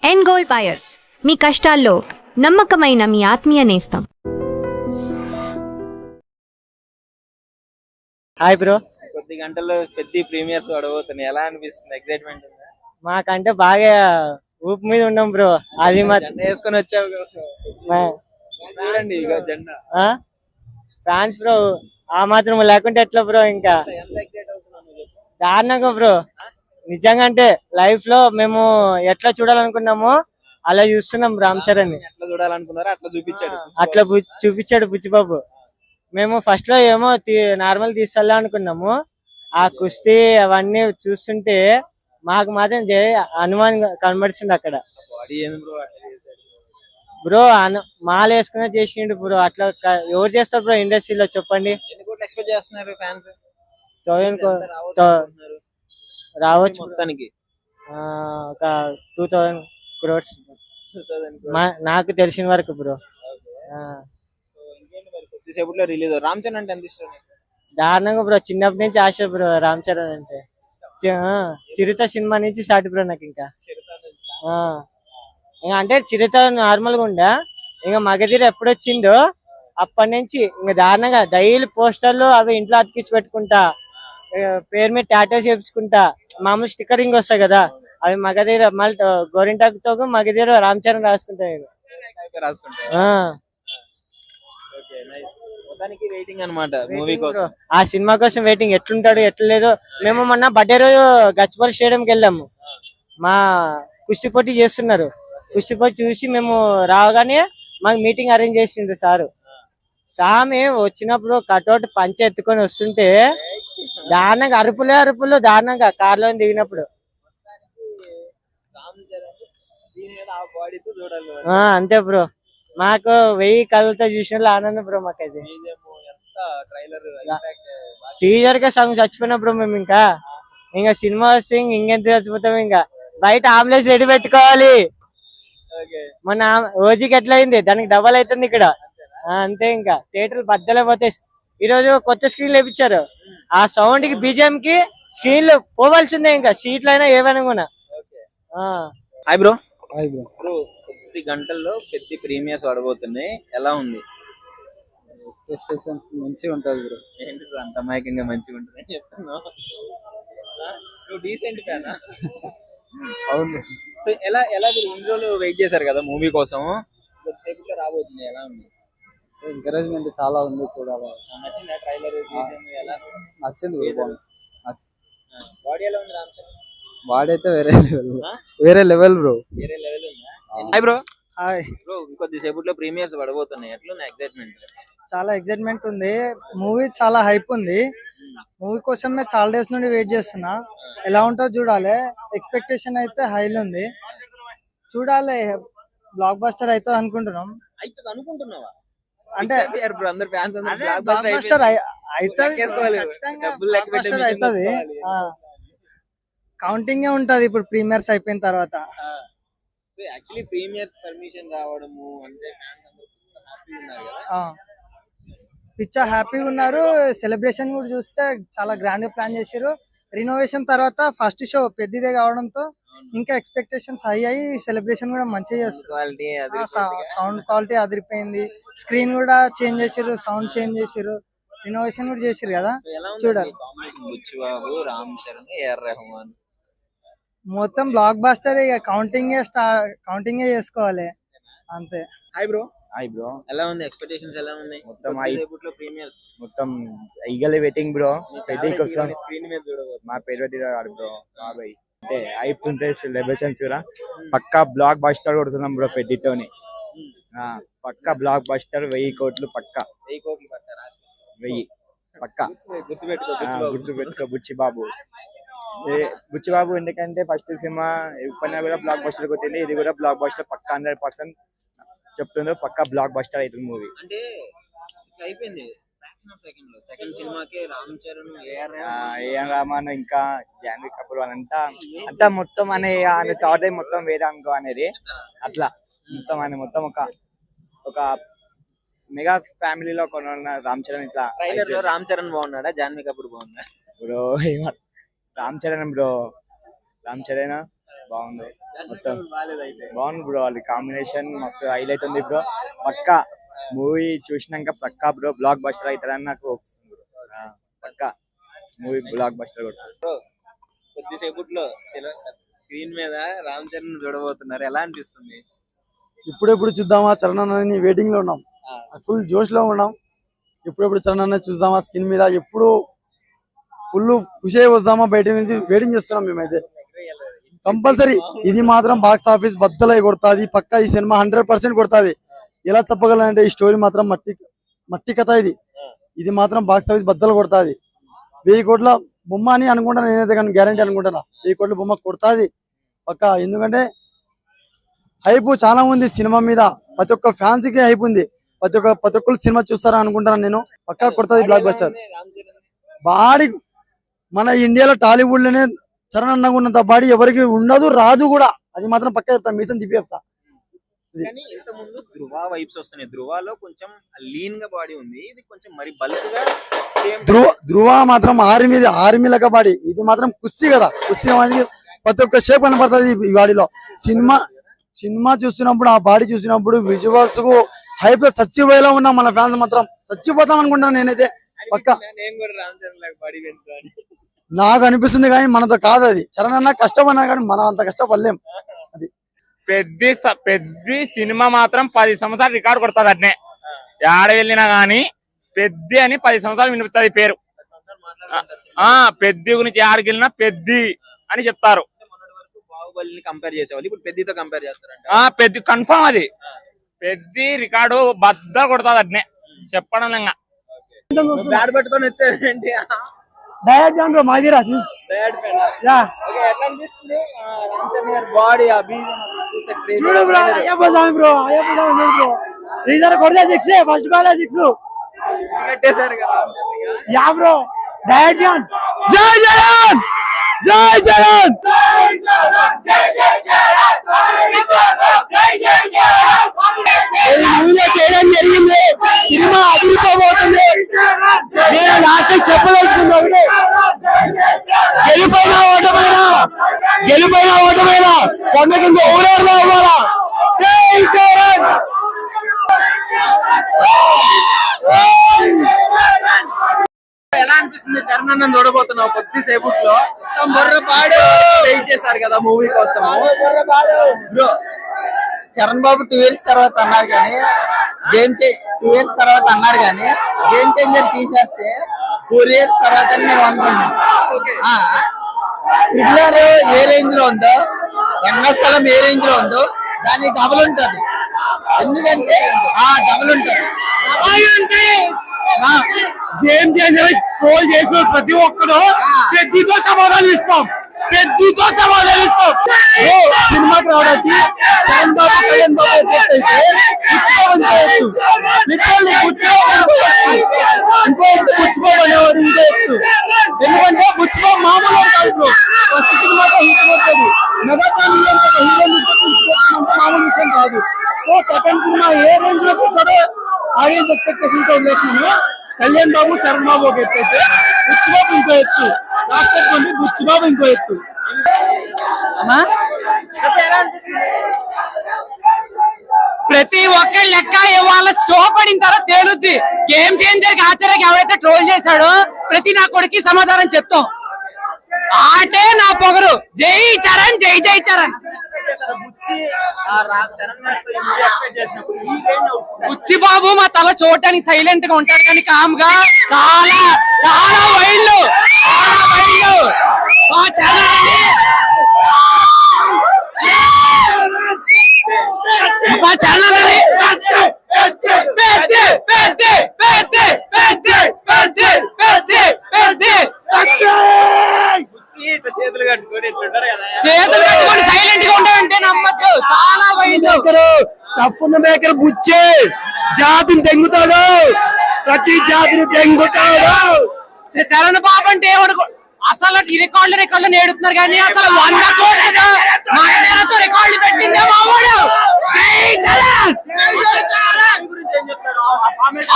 End gold buyers, మీ కష్టాల్లో నమ్మకమైన మీ ఆత్మీయ నేస్తం. Hi bro. కొద్ది గంటల్లో పెద్ద ప్రీమియర్స్ పడబోతున్నాయి, ఎలా అనిపిస్తుంది? ఎక్సైట్మెంట్ ఉందా? మాకంటే బాగా ఊపు మీద ఉన్నాం బ్రో. అది జెండా వేసుకొని వచ్చావు కదా. చూడండి ఇక జెండా. ఫ్యాన్స్ బ్రో ఆ మాత్రం లేకుంటే ఎట్లా బ్రో? ఇంకా ఎంత ఎక్సైట్ అవుతున్నాను చెప్పు. దారుణంగా బ్రో. నిజంగా అంటే లైఫ్ లో మేము ఎట్లా చూడాలనుకున్నామో అలా చూస్తున్నాం రామ్ చరణ్. ఎట్లా చూడాలనుకున్నారో అట్లా చూపించాడు. అట్లా చూపించాడు బుచ్చిబాబు. మేము ఫస్ట్ లో ఏమో నార్మల్ తీసుకోవాలా అనుకున్నాము. ఆ కుస్తీ అవన్నీ చూస్తుంటే మాకు మాత్రం హనుమాన్ కనబడిస్తుంది అక్కడ. బాడీ ఏంది బ్రో అట్లా చేశాడు? బ్రో మాల వేసుకునే చేసిండు బ్రో. అట్లా ఎవరు చేస్తారు బ్రో ఇండస్ట్రీలో చెప్పండి? ఎన్ని కోట్లు ఎక్స్పెక్ట్ చేస్తున్నారు ఫ్యాన్స్? 1000 రావచ్చు మొత్తానికి. ఒక 2000 crores నాకు తెలిసిన వరకు బ్రో. కొద్దిసేపట్లో రిలీజ్. రామ్ చరణ్ అంటే ఎంత ఇష్టం? దారుణంగా బ్రో. చిన్నప్పటి నుంచి ఆశ బ్రో రామ్ చరణ్ అంటే. చిరుత సినిమా నుంచి స్టార్ట్ బ్రో నాకు. ఇంకా అంటే చిరుత నార్మల్ గా ఉండా, ఇంకా మగధీర ఎప్పుడొచ్చిందో అప్పటి నుంచి ఇంకా దారుణంగా డైలీ పోస్టర్లు అవి ఇంట్లో అతికించి పెట్టుకుంటా, పేరు మీద టాటోస్ చేపించుకుంటా. మామూలు స్టిక్కరింగ్ వస్తాయి కదా, అవి మగధీర మళ్ళీ గోరింటాకుతో మగధీర రామ్ చరణ్ రాసుకుంటాను. వెయిటింగ్ అన్నమాట మూవీ కోసం. ఆ సినిమా కోసం వెయిటింగ్. ఎట్లుంటాడు ఎట్లా లేదో. మేము మొన్న బర్త్డే రోజు గచ్చిబౌలి స్టేడియంకి వెళ్ళాము. మా కుస్తీ పోటీ చేస్తున్నారు. కుస్తీ పోటీ చూసి మేము రాగానే మాకు మీటింగ్ అరేంజ్ చేసిండ్రు సారు. సామి వచ్చినప్పుడు కటౌట్ పంచ ఎత్తుకొని వస్తుంటే దారుణంగా అరుపులు దారుణంగా కార్లో దిగినప్పుడు. అంతే బ్రో. మాకు 1000 కళ్ళతో చూసిన ఆనందం బ్రో. మాకైతే టీజర్ గా సాంగ్ చచ్చిపోయినా బ్రో మేము. ఇంకా సినిమా వస్తే ఇంకెంత చచ్చిపోతాం. ఇంకా బయట ఆంబులెన్స్ రెడీ పెట్టుకోవాలి. మన ఓజీకి ఎట్లా అయింది దానికి డబల్ అవుతుంది ఇక్కడ. అంతే. ఇంకా థియేటర్లు బద్దలే పోతాయి. ఈరోజు కొత్త స్క్రీన్లు వేపించారు. ఆ సౌండ్ కి బీజిఎం కి స్క్రీన్లు పోవాల్సిందే. ఇంకా సీట్లు అయినా ఏవైనా కూడా. Hi bro. బ్రో కొద్ది గంటల్లో పెద్ద ప్రీమియర్స్ పడబోతున్నాయి, ఎలా ఉంది? మంచిగా ఉంటుంది బ్రో. ఏంటి బ్రో అంత అమాయకంగా మంచిగా ఉంటుంది చెప్తున్నావు? నువ్వు డీసెంట్ ఫ్యానా? అవును. సో ఎలా మీరు ఇన్ని రోజులు వెయిట్ చేశారు కదా మూవీ కోసం, కొద్దిసేపులో రాబోతుంది, ఎలా ఉంది? ఎంకరేజ్మెంట్ చాలా ఉంది, చూడాలి. నచ్చిందా ట్రైలర్? ఎలా నచ్చింది. బాడీ ఎలా ఉంది రామ్ చరణ్? బాడీ అయితే వేరే లెవెల్ బ్రో. వేరే లెవెల్ ఉందా? Hi bro. హాయ్ బ్రో ఇంకొద్దిసేపుట్లో ప్రీమియర్స్ పడబోతున్నాయి, ఎట్లా ఎక్సైట్మెంట్? చాలా ఎక్సైట్మెంట్ ఉంది. మూవీ చాలా హైప్ ఉంది. మూవీ కోసమే చాలా డేస్ నుండి వెయిట్ చేస్తున్నా. ఎలా ఉంటుందో చూడాలి. ఎక్స్పెక్టేషన్ అయితే హైలో ఉంది. చూడాలి. బ్లాక్ బస్టర్ అవుతుంది అనుకుంటున్నాం. అయితే అనుకుంటున్నావా? అంటే అందరు ఫ్యాన్స్ బ్లాక్ బస్టర్ అవుతుంది. కౌంటింగ్ ఉంటది ఇప్పుడు ప్రీమియర్స్ అయిపోయిన తర్వాత. యాక్చువల్లీ ప్రీమియర్స్ పర్మిషన్ రావడము అంటే ఫ్యాన్స్ అందరూ హ్యాపీ ఉన్నారు కదా. పిచ్చా హ్యాపీగా ఉన్నారు. సెలబ్రేషన్ కూడా చూస్తే చాలా గ్రాండ్ గా ప్లాన్ చేశారు. రినోవేషన్ తర్వాత ఫస్ట్ షో పెద్దదే కావడంతో ఇంకా ఎక్స్పెక్టేషన్స్ హై అయ్యి సెలబ్రేషన్ కూడా మంచిగా చేస్తారు. సౌండ్ క్వాలిటీ అదిరిపోయింది. స్క్రీన్ కూడా చేంజ్ చేసారు, సౌండ్ చేంజ్ చేసారు, రినోవేషన్ కూడా చేసారు కదా. చూడాలి. బుచ్చిబాబు, రామ్ చరణ్, ఏఆర్ రెహమాన్ మొత్తం బ్లాక్ బస్టర్. ఇక కౌంటింగే చేసుకోవాలి అంతే. Hi bro. Hi bro. ఎలా ఉంది? ఎక్స్పెక్టేషన్స్ ఎలా ఉంది? ప్రీమియర్స్ మొత్తం ఈగల్ వెయిటింగ్ బ్రో. స్క్రీన్ మీద చూడవచ్చు. మా పేరు బ్రో. బాబాయ్ అంటే హైప్ ఉంటాయి సెలబ్రేషన్స్ కూడా. పక్కా బ్లాక్ బస్టర్ కొడుతున్నాం బ్రో పెద్దతోని. పక్కా బ్లాక్ బస్టర్. 1000 కోట్లు పక్కా. 1000 కోట్లు పట్టారా? 1000 పక్కా. గుర్తుపెట్టుకో బుచ్చిబాబు. బుచ్చిబాబు ఎందుకంటే ఫస్ట్ సినిమా ఎప్పుడైనా కూడా బ్లాక్ బస్టర్ కొట్టింది. ఇది కూడా బ్లాక్ బస్టర్ పక్కా 100% చెప్తుందో. పక్కా బ్లాక్ బస్టర్ అవుతుంది మూవీ. అంటే అయిపోయింది. సెకండ్ సినిమాకి రామ్ చరణ్, ఏఆర్ రెహమాన్ ఇంకా జాన్వీ కపూర్ అంతా మొత్తం అనే థాట్ మొత్తం వేరే అనుకో అనేది. అట్లా మొత్తం ఆయన మొత్తం ఒక మెగా ఫ్యామిలీలో కొన్న రామ్ చరణ్. ఇట్లా రామ్ చరణ్ బాగున్నాడా, జాన్వీ కపూర్ బాగున్నా? Bro Ram Charan bro. రామ్ చరణ్ బాగుంది మొత్తం బాగాలేదు అయితే. బాగుంది బ్రో. వాళ్ళ కాంబినేషన్ మస్తు హైలైట్ ఉంది బ్రో. పక్కా మూవీ చూసినాక పక్కా బ్రో బ్లాక్ బస్టర్ అవుతుందని నాకు వస్తుంది బ్రో. పక్కా మూవీ బ్లాక్ బస్టర్ కొడుతుంది. కొద్దిసేపట్లో స్క్రీన్ మీద రామ్ చరణ్ చూడబోతున్నారు, ఎలా అనిపిస్తుంది? ఇప్పుడెప్పుడు చూద్దామా చరణ్ అన్నని వెయిటింగ్ లో ఉన్నాం. ఫుల్ జోష్ లో ఉన్నాం. ఎప్పుడెప్పుడు చరణ్ అన్న చూద్దామా స్క్రీన్ మీద, ఎప్పుడు ఫుల్ ఖుషి అయి వస్తామా బయట నుంచి వెయిటింగ్ చేస్తున్నాం మేమైతే. కంపల్సరీ ఇది మాత్రం బాక్స్ ఆఫీస్ బద్దలై కొడుతుంది పక్కా. ఈ సినిమా 100% కొడుతుంది. ఎలా చెప్పగలంటే ఈ స్టోరీ మాత్రం మట్టి కథ. ఇది మాత్రం బాక్స్ ఆఫీస్ బద్దలు కొడుతుంది. 1000 కోట్ల బొమ్మ అని అనుకుంటాను నేనైతే, కానీ గ్యారంటీ అనుకుంటున్నా 1000 కోట్ల బొమ్మ కొడుతుంది పక్కా. ఎందుకంటే హైప్ చాలా ఉంది సినిమా మీద, ప్రతి ఒక్క ఫ్యాన్స్ కి హైప్ ఉంది. ప్రతి ఒక్కరు సినిమా చూస్తారా అనుకుంటాను నేను. పక్కా కొడుతుంది బ్లాక్ బస్టర్. బాడీ మన ఇండియాలో టాలీవుడ్ లోనే చరణ్ అన్నగా ఉన్నంత బాడీ ఎవరికి ఉండదు, రాదు కూడా. అది మాత్రం పక్క చెప్తా, మీసం తిప్పి చెప్తా. కానీ ఇంత ముందు ధృవ వైబ్స్ వస్తున్నాయి. ధృవలో కొంచెం లీన్ గా బాడీ ఉంది, ఇది కొంచెం మరి బల్క్ గా. ధృవ మాత్రం ఆర్మీ లెక్క బాడీ. ఇది మాత్రం కుస్తీ కదా, కుస్తీ అనేది ప్రతి ఒక్క షేప్ కనపడుతుంది ఈ బాడీలో. సినిమా చూస్తున్నప్పుడు, ఆ బాడీ చూసినప్పుడు విజువల్స్ కు హైప్ చచ్చిపోయేలా ఉన్నాం మన ఫ్యాన్స్. మాత్రం చచ్చిపోతాం అనుకుంటాను నేనైతే పక్కా. నేను కూడా రామ్ చరణ్ లాగా బాడీ పెంచుకోవాలి నాకు అనిపిస్తుంది, కానీ మనతో కాదు అది. చరణ్ అన్న కష్టపడినా కానీ మనం అంత కష్టపడలేం. అది పెద్ద సినిమా మాత్రం 10 సంవత్సరాలు రికార్డు కొడతాది. అట్నే ఏడ వెళ్ళినా గానీ పెద్ద అని 10 సంవత్సరాలు వినిపిస్తుంది పేరు. పెద్ద గురించి ఆడికి వెళ్ళినా పెద్ద అని చెప్తారు. బాహుబలిని కంపేర్ చేసేవాళ్ళు, ఇప్పుడు పెద్దతో కంపేర్ చేస్తారంట. పెద్ద కన్ఫర్మ్ అది. పెద్ద రికార్డు బద్దలు కొడతాది అట్నే చెప్పడం. బ్యాట్ పట్టుకొని వచ్చాడండి. డైరెక్ట్ జాన్ బ్రో మాదిరా సీన్స్. యా ఓకే, ఎట్లా అనిపిస్తుంది రామ్ చరణ్ గారి బాడీ ఆ బీజం చూస్తే క్రేజీ? చూడు బ్రో, అయ్యప్ప స్వామి బ్రో రీజర్ కొడితే 6 ఫస్ట్ బాల్ 6 కట్టేశారు కదా రామ్ చరణ్ గారు. యా బ్రో డైరెక్ట్ జాన్. జై జగన్, జై జగన్, చేయడం జరిగింది. సినిమా అదిరిపోబోతుంది. నేను లాస్ట్ చెప్పదలుచుకుంది ఒకటి, గెలిపోయినా ఓటమైనా కొండ కింద ఊరేరుగా ఇవ్వాలా. జై జగన్. ఎలా అనిపిస్తుంది చరణ్ అన్న చూడబోతున్నావు కొద్దిసేపట్లో? వెయిట్ చేశారు కదా మూవీ కోసం. బ్రో చరణ్ బాబు 2 years తర్వాత అన్నారు కానీ గేమ్ 2 years తర్వాత అన్నారు కానీ గేమ్ చేంజర్ తీసేస్తే 4 years తర్వాత మేము అనుకున్నాం. థ్రిల్లర్ ఏ రేంజ్ లో ఉందో, రంగస్థలం ఏ రేంజ్ లో ఉందో దానికి డబుల్ ఉంటది. ఎందుకంటే డబుల్ ఉంటది. గేమ్ చేంజర్ ట్రోల్ చేసిన ప్రతి ఒక్కరు పెద్దతో సమాధానం ఇస్తాం. సినిమా రావడానికి చరణ్ బాబు కళ్యాణ్ బాబు అయితే ఇంకో ఎత్తు పుచ్చుకోబడేవాడు ఇంకో ఎత్తు. ఎందుకంటే పుచ్చుకో మామూలు కాదు. ఫస్ట్ సినిమాతో హిట్ కొట్టదు, మెగా ఫ్యామిలీ హీరో తీసుకొచ్చి మామూలు విషయం కాదు. సో సెకండ్ సినిమా ఏ రేంజ్ లో సరే ఆడియన్స్ ఎక్స్పెక్టేషన్ తో వదిలేస్తున్నాను. కళ్యాణ్ బాబు చరణ్ బాబు ఒక ఎత్తు అయితే బుచ్చిబాబు ఇంకో ఎత్తు, లాస్ట్ పెట్టుకోండి బుచ్చిబాబు ఇంకో ఎత్తు. ప్రతి ఒక్కరి లెక్క ఇవాళ స్టో పడిన తర్వాత తేలుద్ది. గేమ్ చేంజర్ కి ఆచార్యకి ఎవరైతే ట్రోల్ చేశాడో ప్రతి నా కొడుకు సమాధానం చెప్తాం. ఆటే నా పొగరు. జై చరణ్, జై జై చరణ్. బుచ్చి బాబు మా తల చూడటానికి సైలెంట్ గా ఉంటాడు, కానీ కామ్ గా చాలా చాలా వైల్డ్ చేతులు కట్టుకొని సైలెంట్ గా ఉంటాడంటే నమ్మద్దు. చాలా వైల్డ్ స్టఫ్ మేకర్ బుచ్చే జాతిని తెంగుతాడు, ప్రతి జాతిని తెంగుతాడు. చరణ్ బాబు అంటే అసలు రికార్డులు నేడుతున్నారు, కానీ అసలు 100 కోట్లతో మగధీరతో రికార్డులు పెట్టిందే మావాడు.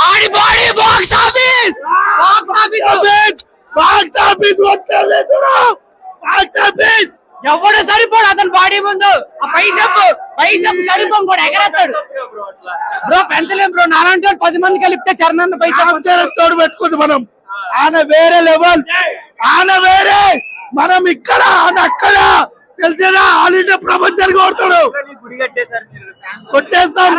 ఆడి బాడీ బాక్స్ ఆఫీస్ ఎవడు సరిపోడు అతని బాడీ ఆ పైసప్ సరిపోం కూడా ఎగరేస్తాడు బ్రో. పెంచలేం బ్రో, నాలాంటి 10 మంది కలిపితే చరణాన్ని పైసప్ తోడు పెట్టుకుంది మనం. ఆయన వేరే లెవెల్, ఆయన వేరే, మనం ఇక్కడ ఆయన అక్కడ. తెలిసేదా ఆల్ ఇండియా ప్రపంచానికి కొడతాడు, గుడి కట్టేశారు మీరు. కొట్టేస్తాం.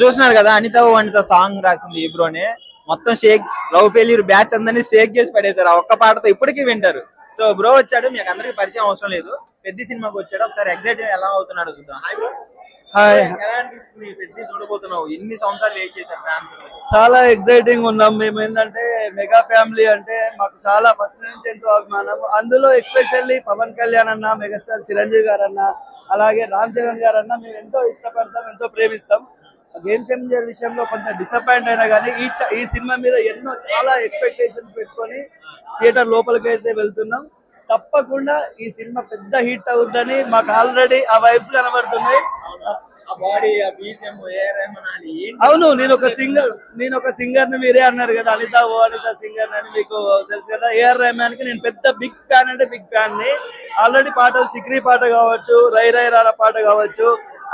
చూస్తున్నారు కదా, అనిత ఓ అనిత సాంగ్ రాసింది ఈ బ్రోనే. మొత్తం షేక్ లవ్ ఫెయిల్యూర్ బ్యాచ్ అందరినీ షేక్ చేసి పడేశారు ఆ ఒక్క పాటతో. ఇప్పటికీ వింటారు. సో బ్రో వచ్చాడు, మీకు అందరికి పరిచయం అవసరం లేదు, పెద్ద సినిమాకి వచ్చాడు. ఒకసారి ఎగ్జైట్ ఎలా అవుతున్నాడు చూద్దాం. Hi bro. ఎలా అనిపిస్తుంది పెద్ద చూడబోతున్నావు? ఎన్ని సంవత్సరాలు వెయిట్ చేశారు ఫ్యాన్స్? చాలా ఎక్సైటింగ్ ఉన్నాం మేము. ఏంటంటే మెగా ఫ్యామిలీ అంటే మాకు చాలా ఫస్ట్ నుంచి ఎంతో అభిమానం. అందులో ఎస్పెషల్లీ పవన్ కళ్యాణ్ అన్న, మెగాస్టార్ చిరంజీవి గారు అన్న, అలాగే రామ్ చరణ్ గారు అన్న మేము ఎంతో ఇష్టపడతాం, ఎంతో ప్రేమిస్తాం. గేమ్ చేంజర్ విషయంలో కొంచెం డిసప్పాయింట్ అయినా కానీ ఈ సినిమా మీద చాలా ఎక్స్పెక్టేషన్స్ పెట్టుకొని థియేటర్ లోపలికి అయితే వెళ్తున్నాం. తప్పకుండా ఈ సినిమా పెద్ద హిట్ అవుతుందని మాకు ఆల్రెడీ ఆ వైబ్స్ కనబడుతున్నాయి. అవును, నేను ఒక సింగర్ ని మీరే అన్నారు కదా, అనిత ఓ అనిత సింగర్ అని మీకు తెలుసు కదా. ఏఆర్ రెహమాన్ కి నేను పెద్ద బిగ్ ఫ్యాన్, అంటే బిగ్ ఫ్యాన్ ని. ఆల్రెడీ పాటలు చిక్రీ పాట కావచ్చు, రై రై రారా పాట కావచ్చు,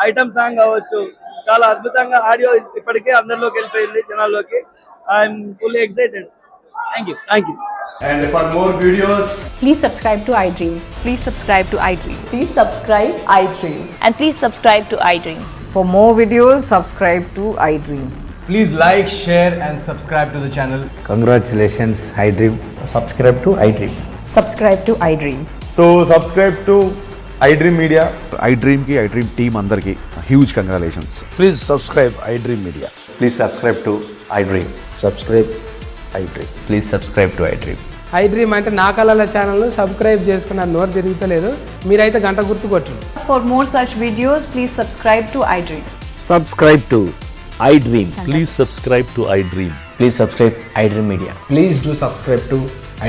ఐటమ్ సాంగ్ కావచ్చు, చాలా అద్భుతంగా ఆడియో ఇప్పటికే అందరిలోకి వెళ్ళిపోయింది జనాల్లోకి. I'm fully excited. Thank you. And for more videos, Please subscribe to iDream. Please subscribe to iDream. Please subscribe iDream. And please subscribe to iDream. For more videos, subscribe to iDream. please like, share, and subscribe to the channel. Congratulations, iDream. Subscribe to iDream. Subscribe to iDream. So subscribe to iDream Media. iDream ki iDream team andarki huge congratulations. Please subscribe iDream Media. Please subscribe to iDream. Subscribe iDream. Please subscribe to iDream. iDream అంటే నా కళల channel subscribe చేసుకున్నారు, నోరు తిరుగుతలేదు. మీరైతే గంట గుర్తు కొట్టండి. For more such videos, please subscribe to iDream. Subscribe to iDream. Please subscribe to iDream. Please subscribe iDream Media. Please do subscribe to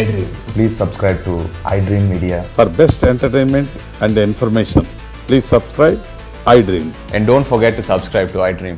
iDream. Please subscribe to iDream Media. For best entertainment and information, please subscribe iDream. And don't forget to subscribe to iDream.